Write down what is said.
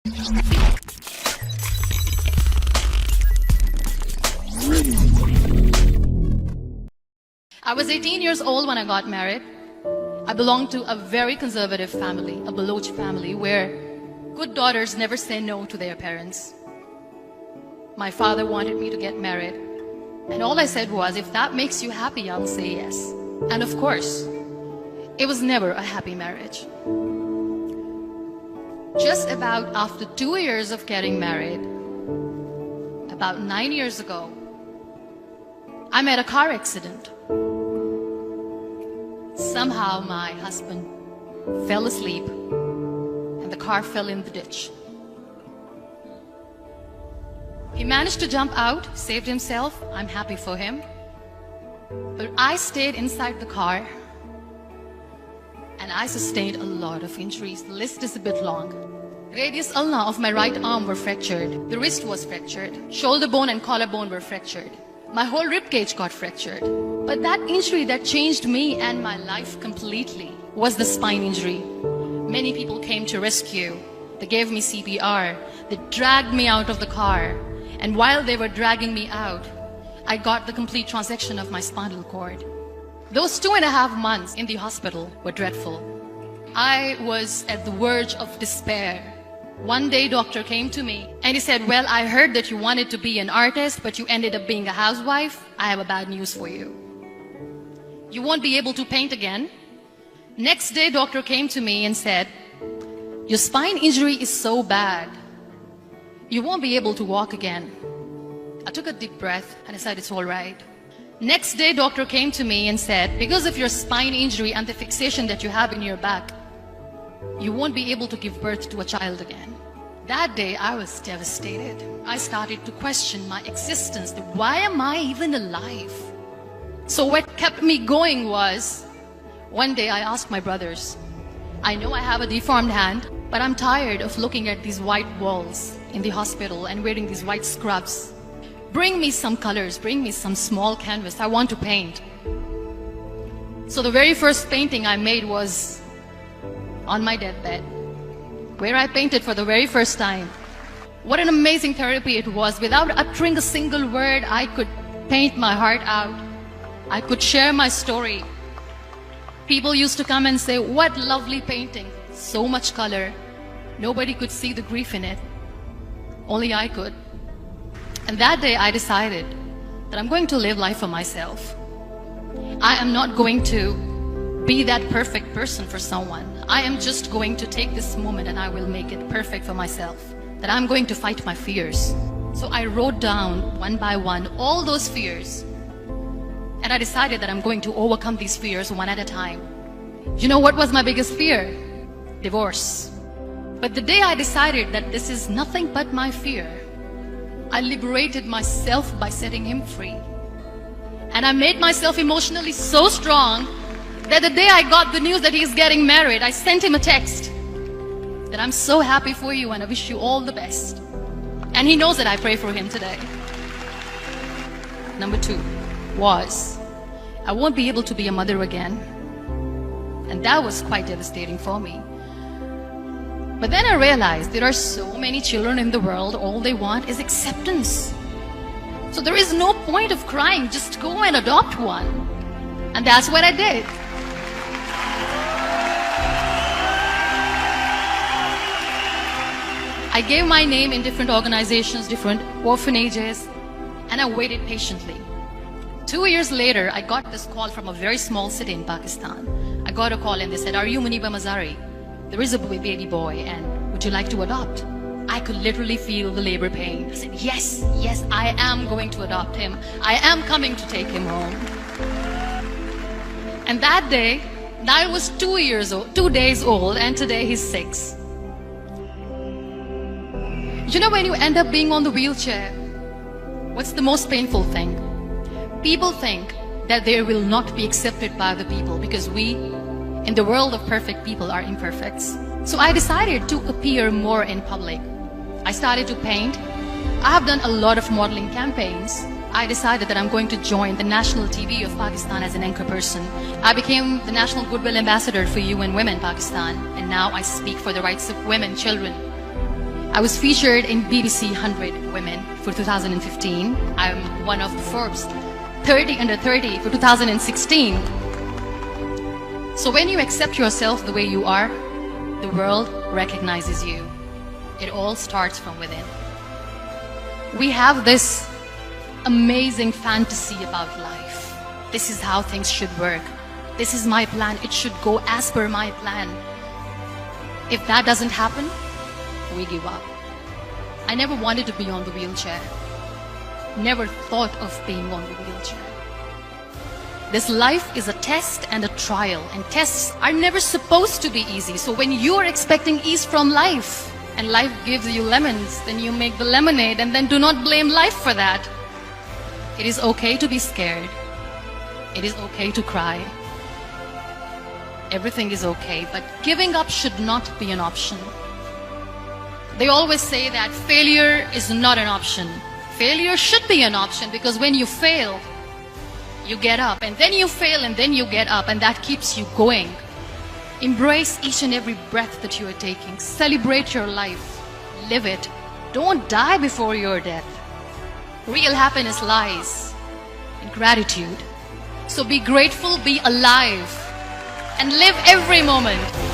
I was 18 years old when I got married. I belonged to a very conservative family, a Baloch family, where good daughters never say no to their parents. My father wanted me to get married, and all I said was, if that makes you happy, I'll say yes. And of course, it was never a happy marriage. Just about after 2 years of getting married, about 9 years ago, I met a car accident. Somehow my husband fell asleep and the car fell in the ditch. He managed to jump out, saved himself. I'm happy for him. But I stayed inside the car and I sustained a lot of injuries. The list is a bit long. Radius ulna of my right arm were fractured. The wrist was fractured. Shoulder bone and collarbone were fractured. My whole rib cage got fractured. But that injury that changed me and my life completely was the spine injury. Many people came to rescue. They gave me CPR. They dragged me out of the car. And while they were dragging me out, I got the complete transection of my spinal cord. Those 2.5 months in the hospital were dreadful. I was at the verge of despair. One day, doctor came to me and he said, well, I heard that you wanted to be an artist, but you ended up being a housewife. I have a bad news for you. You won't be able to paint again. Next day, doctor came to me and said, your spine injury is so bad, you won't be able to walk again. I took a deep breath and I said, it's all right. Next day, doctor came to me and said, because of your spine injury and the fixation that you have in your back, you won't be able to give birth to a child again. That day, I was devastated. I started to question my existence. Why am I even alive? So what kept me going was, one day I asked my brothers, I know I have a deformed hand, but I'm tired of looking at these white walls in the hospital and wearing these white scrubs. Bring me some colors, bring me some small canvas. I want to paint. So the very first painting I made was on my deathbed, where I painted for the very first time. What an amazing therapy it was. Without uttering a single word, I could paint my heart out. I could share my story. People used to come and say, what lovely painting, so much color. Nobody could see the grief in it. Only I could. And that day I decided that I'm going to live life for myself. I am not going to be that perfect person for someone. I am just going to take this moment and I will make it perfect for myself. That I'm going to fight my fears. So I wrote down one by one all those fears. And I decided that I'm going to overcome these fears one at a time. You know what was my biggest fear? Divorce. But the day I decided that this is nothing but my fear, I liberated myself by setting him free. And I made myself emotionally so strong that the day I got the news that he's getting married, I sent him a text that I'm so happy for you and I wish you all the best. And he knows that I pray for him today. Number 2 was, I won't be able to be a mother again. And that was quite devastating for me. But then I realized there are so many children in the world, all they want is acceptance. So there is no point of crying, just go and adopt one. And that's what I did. I gave my name in different organizations, different orphanages, and I waited patiently. 2 years later, I got this call from a very small city in Pakistan. I got a call and they said, are you Muniba Mazari? There is a baby boy and would you like to adopt? I could literally feel the labor pain. I said, yes, yes, I am going to adopt him. I am coming to take him home. And that day, I was 2 days old, and today he's 6. You know, when you end up being on the wheelchair, what's the most painful thing? People think that they will not be accepted by the people because we, in the world of perfect people, are imperfects. So I decided to appear more in public. I started to paint. I have done a lot of modeling campaigns. I decided that I'm going to join the national TV of Pakistan as an anchor person. I became the National Goodwill Ambassador for UN Women Pakistan, and now I speak for the rights of women, children. I was featured in BBC 100 Women for 2015. I'm one of the Forbes 30 under 30 for 2016. So when you accept yourself the way you are, the world recognizes you. It all starts from within. We have this amazing fantasy about life. This is how things should work. This is my plan. It should go as per my plan. If that doesn't happen, we give up. I never wanted to be on the wheelchair. Never thought of being on the wheelchair. This life is a test and a trial, and tests are never supposed to be easy. So when you're expecting ease from life, and life gives you lemons, then you make the lemonade, and then do not blame life for that. It is okay to be scared. It is okay to cry. Everything is okay, but giving up should not be an option. They always say that failure is not an option. Failure should be an option, because when you fail, you get up, and then you fail, and then you get up, and that keeps you going. Embrace each and every breath that you are taking. Celebrate your life. Live it. Don't die before your death. Real happiness lies in gratitude. So be grateful, be alive, and live every moment.